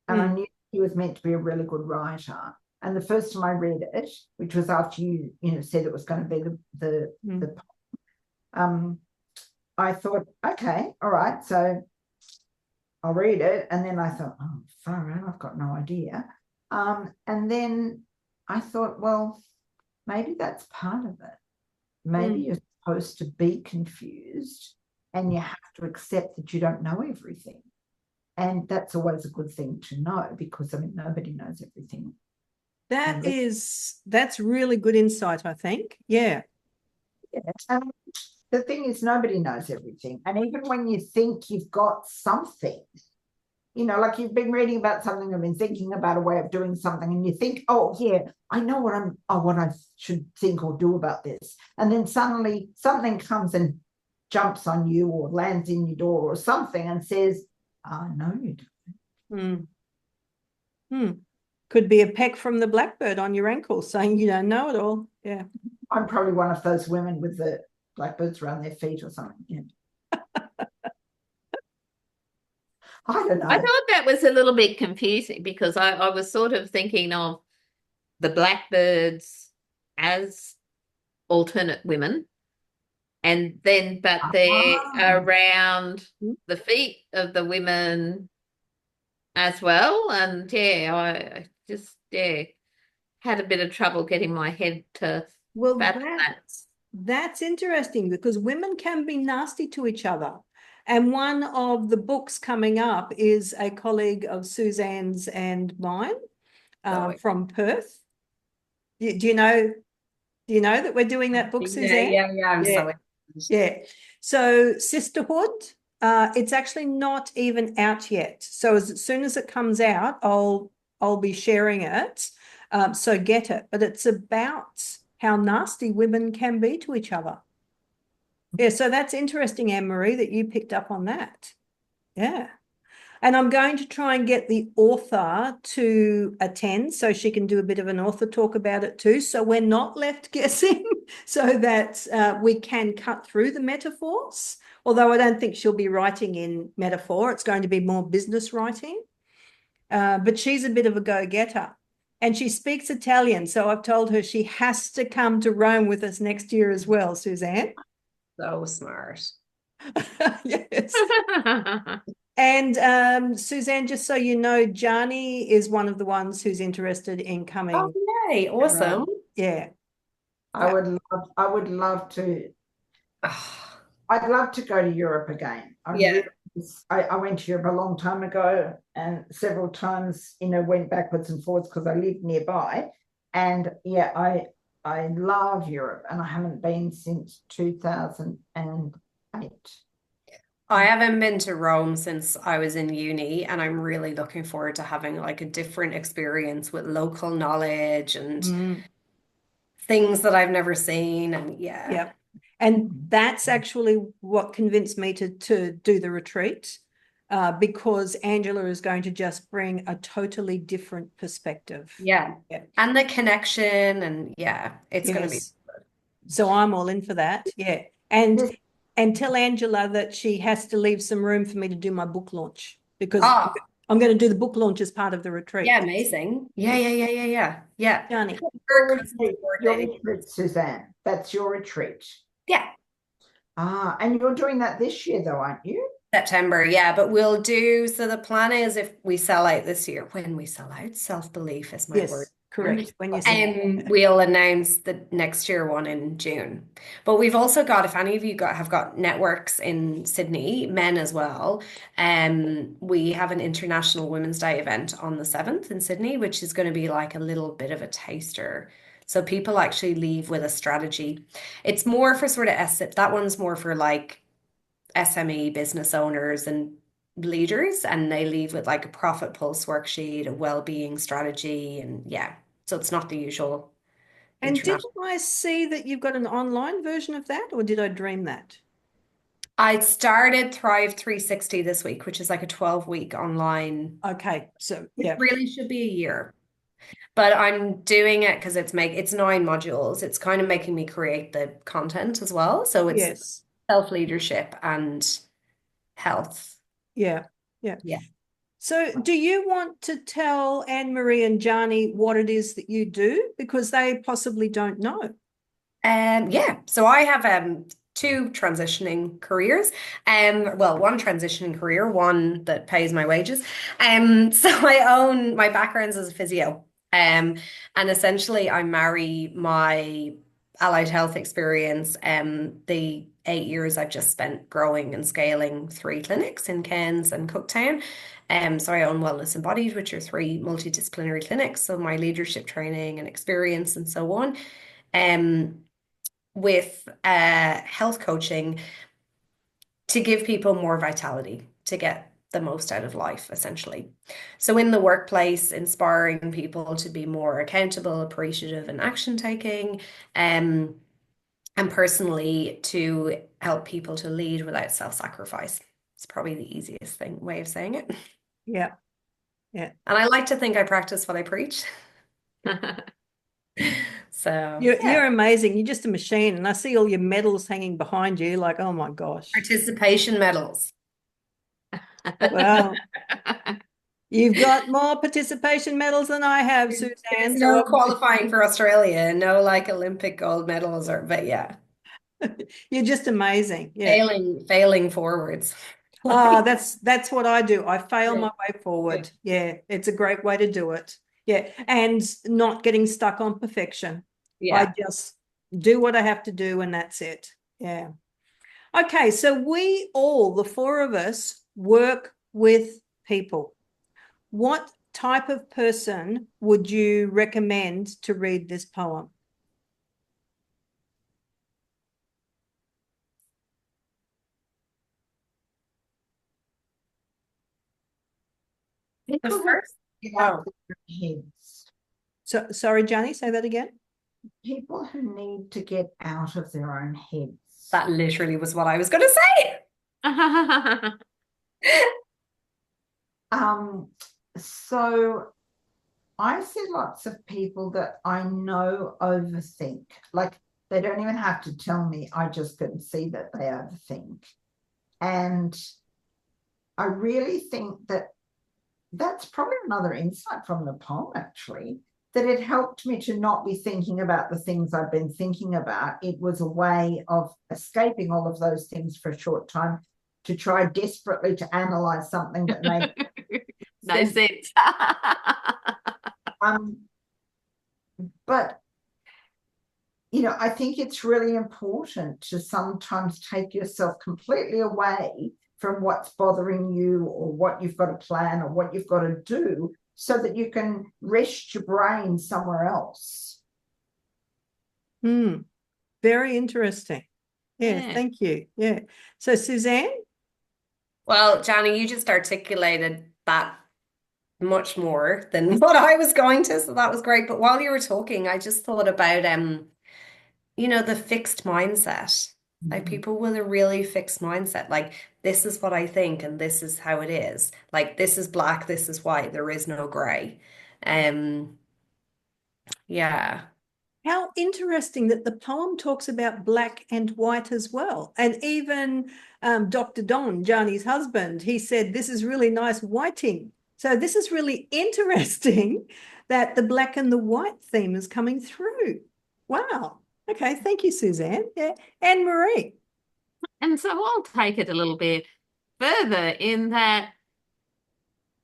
and I knew he was meant to be a really good writer. And the first time I read it, which was after you know, said it was going to be the poem, I thought, okay, all right, so I'll read it. And then I thought, oh, far out, I've got no idea. And then I thought, well, maybe that's part of it. Maybe you're supposed to be confused and you have to accept that you don't know everything. And that's always a good thing to know, because I mean, nobody knows everything. That's really good insight, I think. Yeah. The thing is, nobody knows everything. And even when you think you've got something, you know, like you've been reading about something, I've been thinking about a way of doing something, and you think, oh yeah, I know what I should think or do about this. And then suddenly something comes and jumps on you or lands in your door or something and says, oh, no, you don't. Could be a peck from the blackbird on your ankle saying you don't know it all. Yeah. I'm probably one of those women with the blackbirds around their feet or something. Yeah. I don't know. I thought that was a little bit confusing, because I was sort of thinking of the blackbirds as alternate women, and then but they're around the feet of the women as well. And yeah, I just had a bit of trouble getting my head to fathom that. That's interesting, because women can be nasty to each other. And one of the books coming up is a colleague of Suzanne's and mine, from Perth. Do you know that we're doing that book, Suzanne? Yeah. So Sisterhood, it's actually not even out yet. So as soon as it comes out, I'll be sharing it. So get it. But it's about how nasty women can be to each other. Yeah, so that's interesting, Anne-Marie, that you picked up on that. Yeah. And I'm going to try and get the author to attend so she can do a bit of an author talk about it too. So we're not left guessing, so that we can cut through the metaphors. Although I don't think she'll be writing in metaphor. It's going to be more business writing. But she's a bit of a go-getter. And she speaks Italian. So I've told her she has to come to Rome with us next year as well, Suzanne. So smart. Yes. And Suzanne, just so you know, Jani is one of the ones who's interested in coming. Oh, yay. Awesome. Yeah. I would love to. I'd love to go to Europe again. I went to Europe a long time ago, and several times, went backwards and forwards because I lived nearby. And yeah, I love Europe, and I haven't been since 2008. I haven't been to Rome since I was in uni, and I'm really looking forward to having like a different experience with local knowledge and things that I've never seen. And Yeah. And that's actually what convinced me to do the retreat, because Angela is going to just bring a totally different perspective. Yeah. And the connection, and it's going to be. So I'm all in for that. Yeah. And tell Angela that she has to leave some room for me to do my book launch, because I'm going to do the book launch as part of the retreat. Yeah, amazing. Yeah. Johnny. Your retreat, Suzanne. That's your retreat. Yeah. And you're doing that this year though, aren't you? September, yeah, but we'll do, so the plan is if we sell out this year, when we sell out, self-belief is my word. Correct. When you we'll announce the next year one in June. But we've also got, if any of you have got networks in Sydney, men as well, we have an International Women's Day event on the 7th in Sydney, which is going to be like a little bit of a taster. So people actually leave with a strategy. It's more for sort of that one's more for like SME business owners and leaders, and they leave with like a profit pulse worksheet, a well-being strategy, and so it's not the usual. And didn't I see that you've got an online version of that, or did I dream that? I started Thrive 360 this week, which is like a 12-week online. Okay, so yeah, it really should be a year, but I'm doing it because it's 9 modules. It's kind of making me create the content as well, so it's self-leadership and health. Yeah. So do you want to tell Anne-Marie and Jani what it is that you do? Because they possibly don't know. So I have 2 transitioning careers. One transitioning career, one that pays my wages. So my background's as a physio. And essentially I marry my allied health experience, the 8 years I've just spent growing and scaling 3 clinics in Cairns and Cooktown. So I own Wellness Embodied, which are 3 multidisciplinary clinics. So my leadership training and experience and so on. With health coaching to give people more vitality, to get the most out of life, essentially. So in the workplace, inspiring people to be more accountable, appreciative, and action taking, and personally to help people to lead without self-sacrifice. It's probably the easiest way of saying it. Yeah. And I like to think I practice what I preach. So you're amazing. You're just a machine. And I see all your medals hanging behind you, like, oh my gosh. Participation medals. Well, you've got more participation medals than I have, Suzanne. There's no qualifying for Australia, no like Olympic gold medals, but you're just amazing. Failing forwards. That's what I do. I fail my way forward. It's a great way to do it. And not getting stuck on perfection. I just do what I have to do, and that's it. Okay, so we all, the 4 of us, work with people. What type of person would you recommend to read this poem? The first. Heads. So sorry, Jani, say that again. People who need to get out of their own heads. That literally was what I was going to say. So I see lots of people that I know overthink. Like, they don't even have to tell me. I just can see that they overthink. And I really think that that's probably another insight from the poem, actually, that it helped me to not be thinking about the things I've been thinking about. It was a way of escaping all of those things for a short time, to try desperately to analyze something that made no sense. But I think it's really important to sometimes take yourself completely away from what's bothering you, or what you've got to plan, or what you've got to do, so that you can rest your brain somewhere else. Very interesting. Yeah, thank you. Yeah. So Suzanne? Well, Johnny, you just articulated that much more than what I was going to, so that was great. But while you were talking, I just thought about the fixed mindset. Like, people with a really fixed mindset, like, this is what I think and this is how it is. Like, this is black, this is white, there is no gray. Yeah. How interesting that the poem talks about black and white as well. And even Dr. Don, Johnny's husband, he said, this is really nice whiting. So this is really interesting that the black and the white theme is coming through. Wow. Okay, thank you, Suzanne. Yeah. Anne Marie. And so I'll take it a little bit further in that,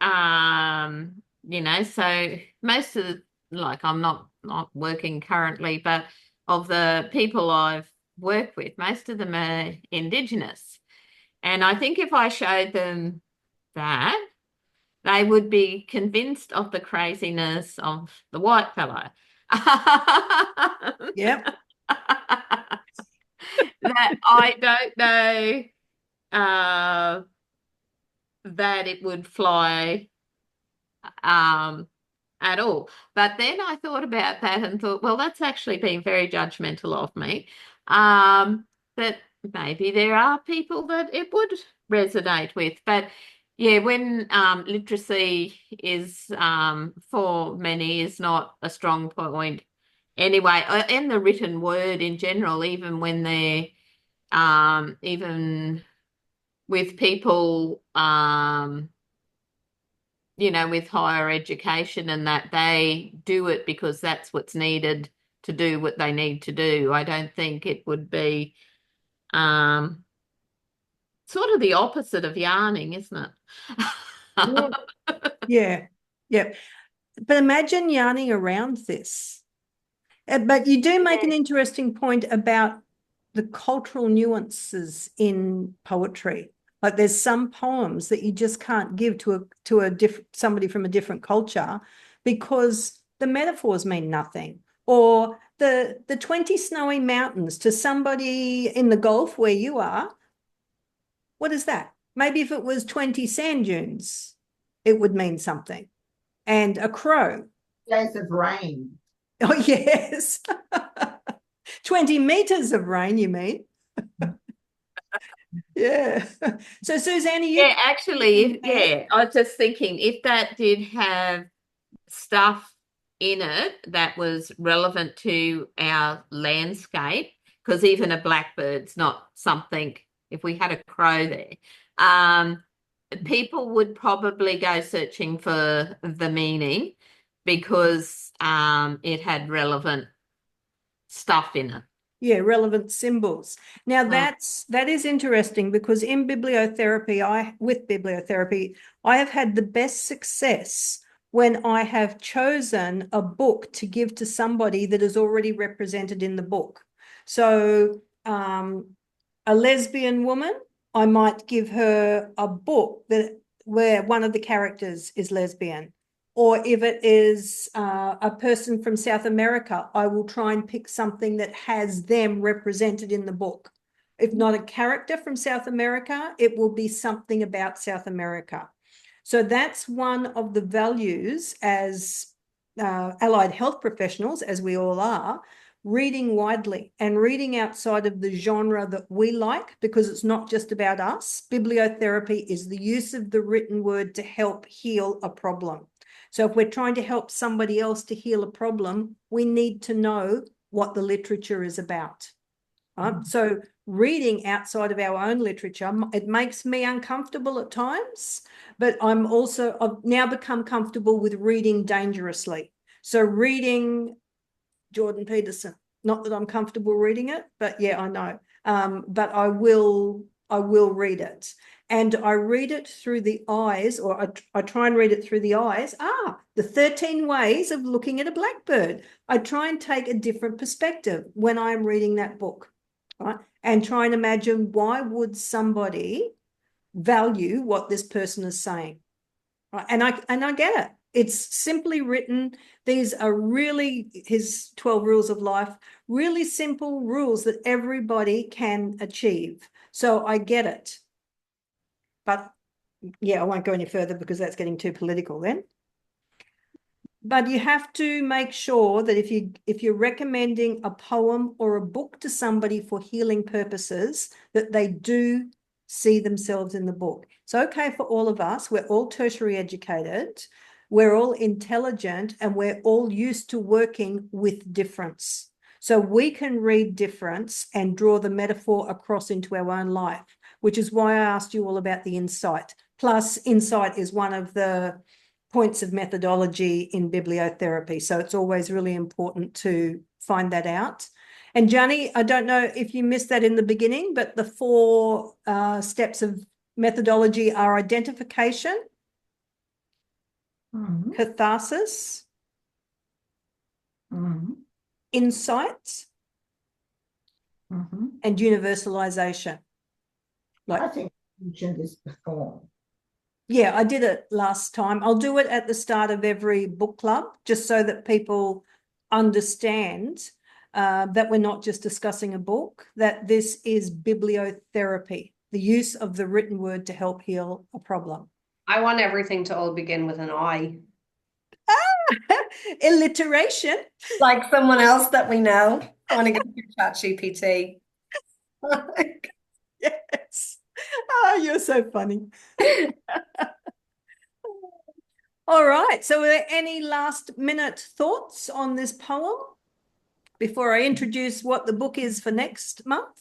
so most of I'm not working currently, but of the people I've worked with, most of them are Indigenous. And I think if I showed them that, they would be convinced of the craziness of the white fellow. Yep. That I don't know that it would fly at all. But then I thought about that and thought, well, that's actually being very judgmental of me. That maybe there are people that it would resonate with. But yeah, when literacy is for many is not a strong point anyway, in the written word in general, even when they're even with people with higher education, and that they do it because that's what's needed to do what they need to do. I don't think it would be sort of the opposite of yarning, isn't it? Yeah. But imagine yarning around this. But you do make an interesting point about the cultural nuances in poetry. Like, there's some poems that you just can't give to somebody from a different culture, because the metaphors mean nothing. Or the 20 snowy mountains to somebody in the Gulf where you are, what is that? Maybe if it was 20 sand dunes, it would mean something. And a crow. Days of rain. Oh, yes. 20 meters of rain, you mean? Yeah. So, Suzanne, actually, I was just thinking, if that did have stuff in it that was relevant to our landscape, because even a blackbird's not something, if we had a crow there, people would probably go searching for the meaning, because it had relevant stuff in it. Yeah, relevant symbols. Now that is interesting, because in bibliotherapy, I have had the best success when I have chosen a book to give to somebody that is already represented in the book. So a lesbian woman, I might give her a book where one of the characters is lesbian. Or if it is a person from South America, I will try and pick something that has them represented in the book. If not a character from South America, it will be something about South America. So that's one of the values as allied health professionals, as we all are, reading widely and reading outside of the genre that we like, because it's not just about us. Bibliotherapy is the use of the written word to help heal a problem. So if we're trying to help somebody else to heal a problem, we need to know what the literature is about. Right? So reading outside of our own literature, it makes me uncomfortable at times, but I've now become comfortable with reading dangerously, So reading Jordan Peterson, not that I'm comfortable reading it, but yeah, I know. But I will read it. And I read it through the eyes, or I try and read it through the eyes. The 13 ways of looking at a blackbird. I try and take a different perspective when I'm reading that book, right? And try and imagine, why would somebody value what this person is saying? Right? And I get it. It's simply written. These are really his 12 rules of life, really simple rules that everybody can achieve. So I get it. But yeah, I won't go any further because that's getting too political then. But you have to make sure that if you're recommending a poem or a book to somebody for healing purposes, that they do see themselves in the book. It's okay for all of us. We're all tertiary educated. We're all intelligent, and we're all used to working with difference. So we can read difference and draw the metaphor across into our own life, which is why I asked you all about the insight. Plus, insight is one of the points of methodology in bibliotherapy. So it's always really important to find that out. And Johnny, I don't know if you missed that in the beginning, but the 4 steps of methodology are identification, catharsis, insight, and universalization. I think you mentioned this before. Yeah, I did it last time. I'll do it at the start of every book club, just so that people understand that we're not just discussing a book, that this is bibliotherapy, the use of the written word to help heal a problem. I want everything to all begin with an I. Alliteration. Like someone else that we know. I want to go to ChatGPT. Yes. Oh, you're so funny. All right. So are there any last minute thoughts on this poem before I introduce what the book is for next month?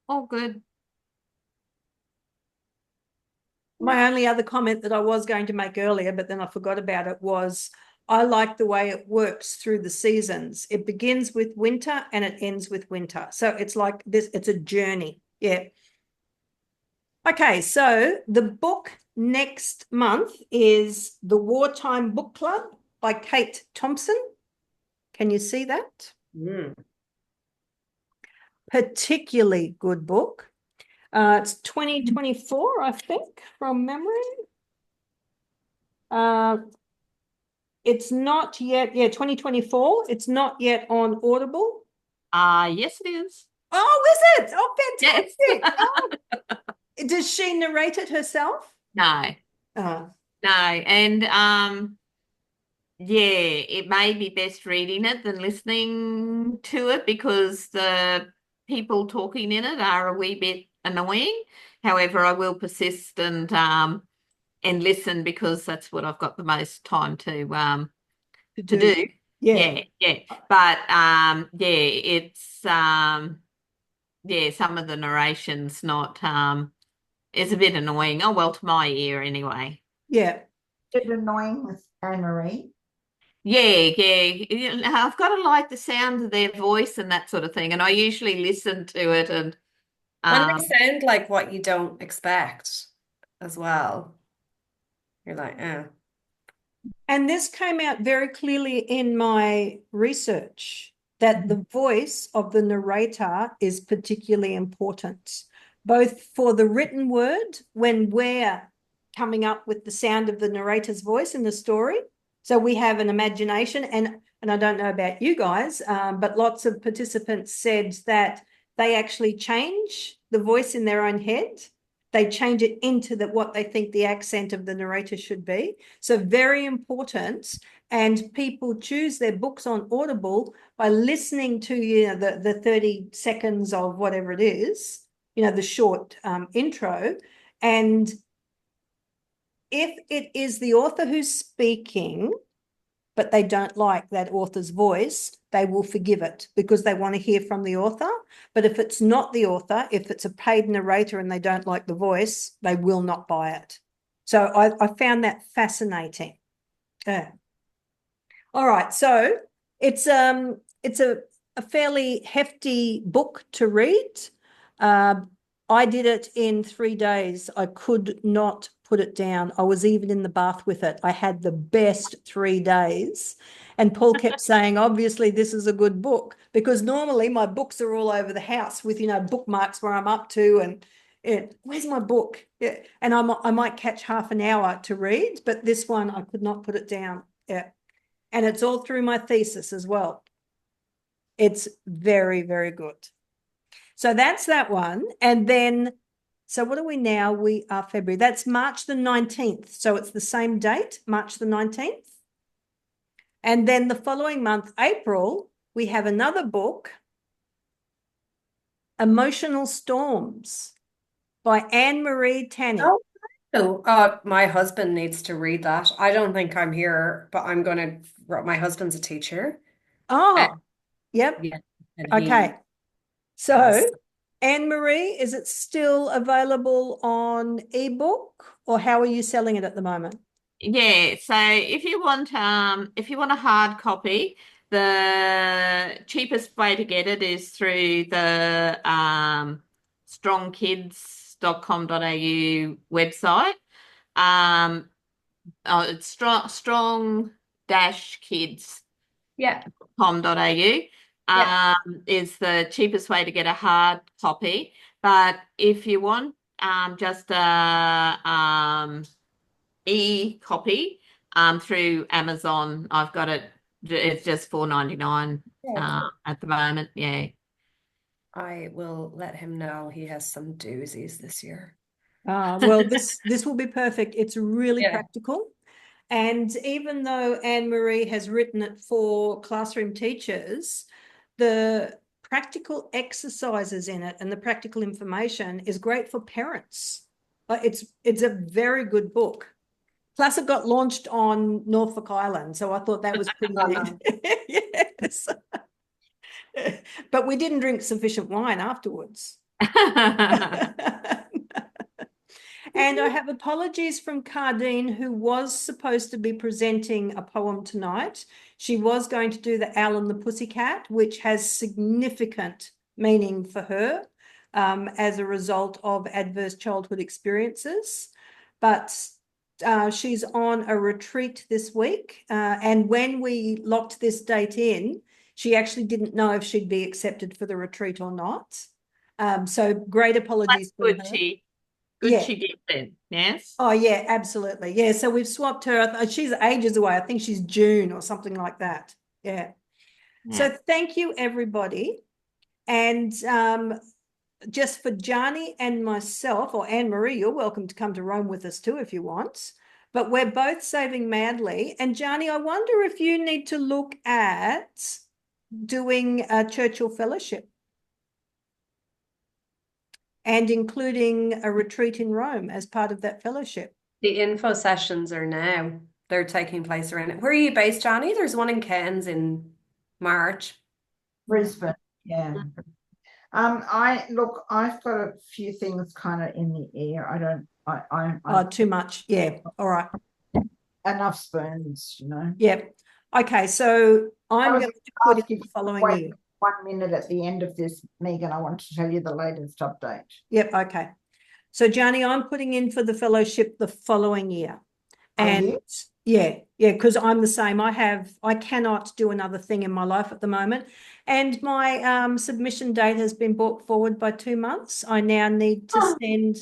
All good. My only other comment that I was going to make earlier, but then I forgot about it, was I like the way it works through the seasons. It begins with winter and it ends with winter. So it's like this, it's a journey. Yeah. Okay, so the book next month is The Wartime Book Club by Kate Thompson. Can you see that? Particularly good book. It's 2024, I think, from memory. It's not yet, 2024. It's not yet on Audible. Yes, it is. Oh, is it? Oh, fantastic. Yes. Oh. Does she narrate it herself? No. Oh. No. And yeah, it may be best reading it than listening to it, because the people talking in it are a wee bit annoying. However, I will persist and listen, because that's what I've got the most time to do. Yeah. But it's some of the narration's not is a bit annoying. Oh well, to my ear anyway. Yeah. Is it annoying with Anne-Marie? Yeah. I've got to like the sound of their voice and that sort of thing. And I usually listen to it, and when they sound like what you don't expect as well. You're like, eh. And this came out very clearly in my research, that the voice of the narrator is particularly important, both for the written word, when we're coming up with the sound of the narrator's voice in the story. So we have an imagination, and I don't know about you guys, but lots of participants said that they actually change the voice in their own head. They change it into what they think the accent of the narrator should be. So very important. And people choose their books on Audible by listening to the 30 seconds of whatever it is, the short intro. And if it is the author who's speaking, but they don't like that author's voice, they will forgive it because they want to hear from the author. But if it's not the author, if it's a paid narrator and they don't like the voice, they will not buy it. So I found that fascinating. Yeah. All right. So it's a fairly hefty book to read. I did it in 3 days. I could not put it down. I was even in the bath with it. I had the best 3 days. And Paul kept saying, obviously, this is a good book, because normally my books are all over the house with, bookmarks where I'm up to, and where's my book? Yeah. And I might catch half an hour to read, but this one I could not put it down. Yeah. And it's all through my thesis as well. It's very, very good. So that's that one. And then, so what are we now? We are February. That's March the 19th. So it's the same date, March the 19th. And then the following month, April, we have another book, Emotional Storms by Anne-Marie Tanny. My husband needs to read that. I don't think I'm here, but my husband's a teacher. Oh, yep. Yeah. Okay. So, Anne-Marie, is it still available on ebook, or how are you selling it at the moment? Yeah, so if you want a hard copy, the cheapest way to get it is through the strongkids.com.au website. It's strong-kids.com.au. Is the cheapest way to get a hard copy. But if you want just a e-copy through Amazon, I've got it. It's just $4.99 at the moment. Yeah. I will let him know. He has some doozies this year. Well, this will be perfect. It's really practical. And even though Anne-Marie has written it for classroom teachers, the practical exercises in it and the practical information is great for parents. It's a very good book. Plus, it got launched on Norfolk Island, so I thought that was pretty neat. Yes. But we didn't drink sufficient wine afterwards. And I have apologies from Cardine, who was supposed to be presenting a poem tonight. She was going to do the Owl and the Pussycat, which has significant meaning for her as a result of adverse childhood experiences. But she's on a retreat this week. And when we locked this date in, she actually didn't know if she'd be accepted for the retreat or not. So great apologies for her. Good she did then, yes? Oh, yeah, absolutely. Yeah, so we've swapped her. She's ages away. I think she's June or something like that. Yeah. So thank you, everybody. And just for Jani and myself, or Anne-Marie, you're welcome to come to Rome with us too if you want. But we're both saving madly. And Jani, I wonder if you need to look at doing a Churchill Fellowship and including a retreat in Rome as part of that fellowship. The info sessions are now. They're taking place around it. Where are you based, Johnny? There's one in Cairns in March. Brisbane, yeah. I've got a few things kind of in the air. Too much. Yeah. All right. Enough spoons, Yeah. Okay. So I'm going to put it the following year. 1 minute at the end of this, Megan. I want to tell you the latest update. Yep. Okay. So, Johnny, I'm putting in for the fellowship the following year. And because I'm the same. I cannot do another thing in my life at the moment. And my submission date has been brought forward by 2 months. I now need to send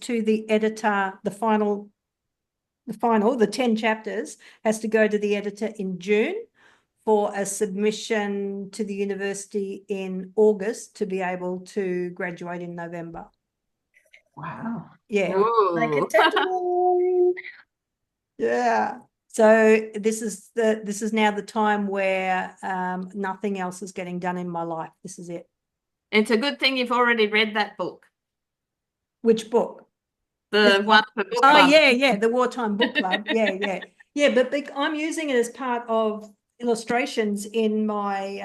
to the editor the 10 chapters has to go to the editor in June for a submission to the university in August to be able to graduate in November. Wow. Yeah. Yeah. So this is now the time where nothing else is getting done in my life. This is it. It's a good thing you've already read that book. Which book? The one for book club. club. Yeah, the Wartime Book Club. Yeah. Yeah, but I'm using it as part of illustrations in my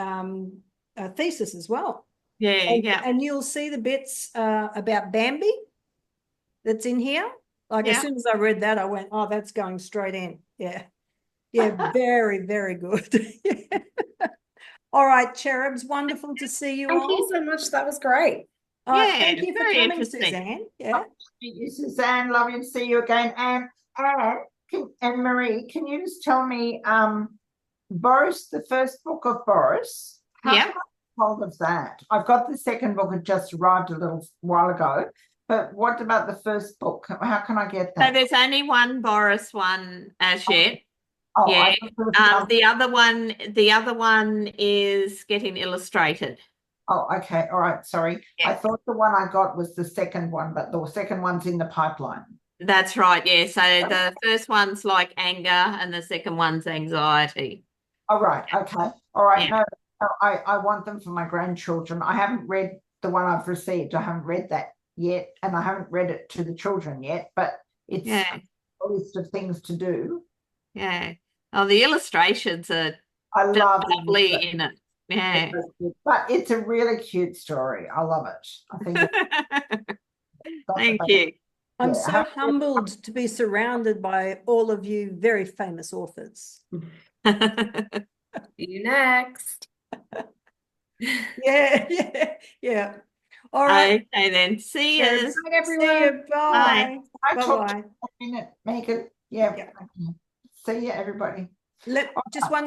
thesis as well. Yeah, yeah. And you'll see the bits about Bambi that's in here. Like as Yeah. soon as I read that, I went, oh, that's going straight in. Yeah. Yeah, very, very good. All right, cherubs, wonderful to see you Thank all. you so much. That was great. Yeah, Thank you for very coming, interesting. Suzanne. Yeah. Meet you, Suzanne. Lovely to see you again. And Marie, can you just tell me, Boris, the first book of Boris? How Yeah. can I get hold of that? I've got the second book; it just arrived a little while ago. But what about the first book? How can I get So that? there's only one Boris one as yet. Oh, Yeah. I thought there was another. The other one is getting illustrated. Oh, okay. All right. Sorry. Yeah. I thought the one I got was the second one, but the second one's in the pipeline. That's right. Yeah. So the first one's like anger and the second one's anxiety. All right. Okay. All right. Yeah. No, I want them for my grandchildren. I haven't read the one I've received. I haven't read that yet, and I haven't read it to the children yet, but it's Yeah. a list of things to do. Yeah. Oh, the illustrations are I just love lovely it. in it. Yeah. But it's a really cute story. I love it. I think Thank you. I'm Yeah, so humbled to be surrounded by all of you very famous authors. See you next. Yeah, yeah, yeah. All right. Okay then. See you. Cherubs, Good night, everyone. see you. Bye. I talked Bye-bye. a minute, Megan. Yeah. Yeah. See you, everybody. Just one